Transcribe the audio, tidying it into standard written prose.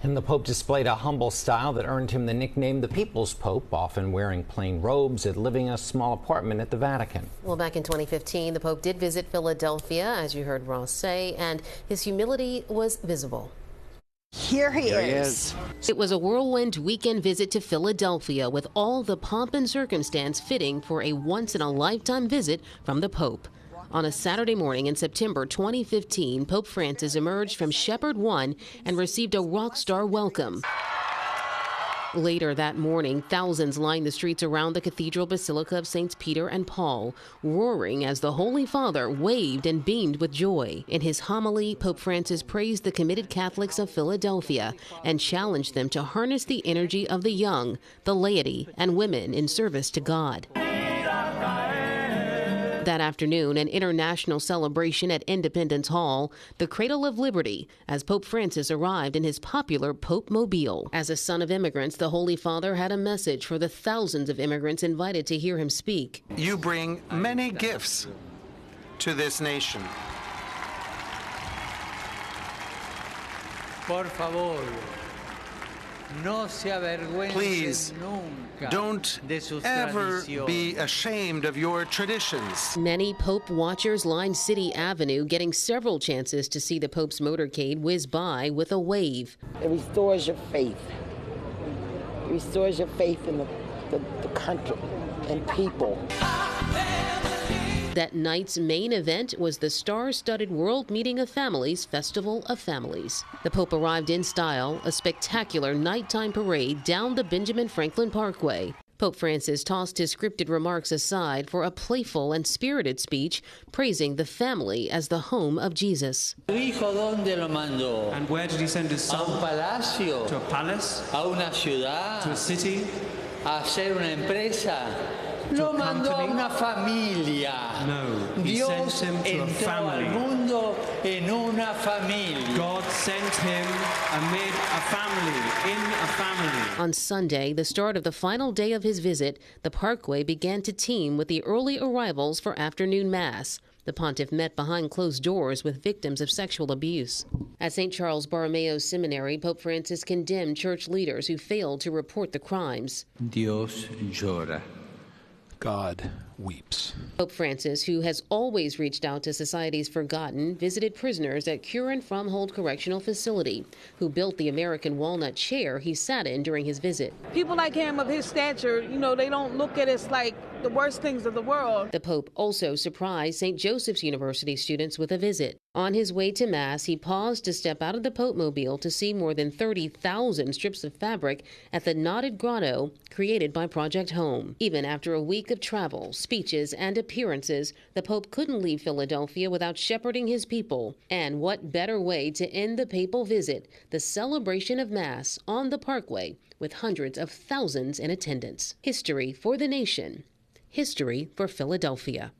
And the Pope displayed a humble style that earned him the nickname the People's Pope, often wearing plain robes and living in a small apartment at the Vatican. Well, back in 2015, the Pope did visit Philadelphia, as you heard Ross say, and his humility was visible. Here he is. It was a whirlwind weekend visit to Philadelphia with all the pomp and circumstance fitting for a once-in-a-lifetime visit from the Pope. On a Saturday morning in September 2015, Pope Francis emerged from Shepherd One and received a rock star welcome. Later that morning, thousands lined the streets around the Cathedral Basilica of Saints Peter and Paul, roaring as the Holy Father waved and beamed with joy. In his homily, Pope Francis praised the committed Catholics of Philadelphia and challenged them to harness the energy of the young, the laity, and women in service to God. That afternoon, an international celebration at Independence Hall, the Cradle of Liberty, as Pope Francis arrived in his popular Pope-mobile. As a son of immigrants, the Holy Father had a message for the thousands of immigrants invited to hear him speak. You bring many gifts to this nation. Por favor. Please don't ever be ashamed of your traditions. Many Pope watchers lined City Avenue, getting several chances to see the Pope's motorcade whiz by with a wave. It restores your faith. It restores your faith in the country and people. That night's main event was the star-studded World Meeting of Families Festival of Families. The Pope arrived in style, a spectacular nighttime parade down the Benjamin Franklin Parkway. Pope Francis tossed his scripted remarks aside for a playful and spirited speech praising the family as the home of Jesus. And where did he send his son? To a palace? To a city? A hacer una empresa. Lo mandó a una familia. No, he sent him to a family. Al mundo en una familia. God sent him amid a family, in a family. On Sunday, the start of the final day of his visit, the Parkway began to teem with the early arrivals for afternoon Mass. The pontiff met behind closed doors with victims of sexual abuse. At St. Charles Borromeo Seminary, Pope Francis condemned church leaders who failed to report the crimes. Dios llora. God weeps. Pope Francis, who has always reached out to society's forgotten, visited prisoners at Curran-Fromhold Correctional Facility, who built the American walnut chair he sat in during his visit. People like him of his stature, they don't look at us like the worst things of the world. The Pope also surprised St. Joseph's University students with a visit. On his way to Mass, he paused to step out of the Pope-mobile to see more than 30,000 strips of fabric at the knotted grotto created by Project Home. Even after a week of travel, speeches, and appearances, the Pope couldn't leave Philadelphia without shepherding his people. And what better way to end the papal visit, the celebration of Mass on the Parkway with hundreds of thousands in attendance. History for the nation. History for Philadelphia.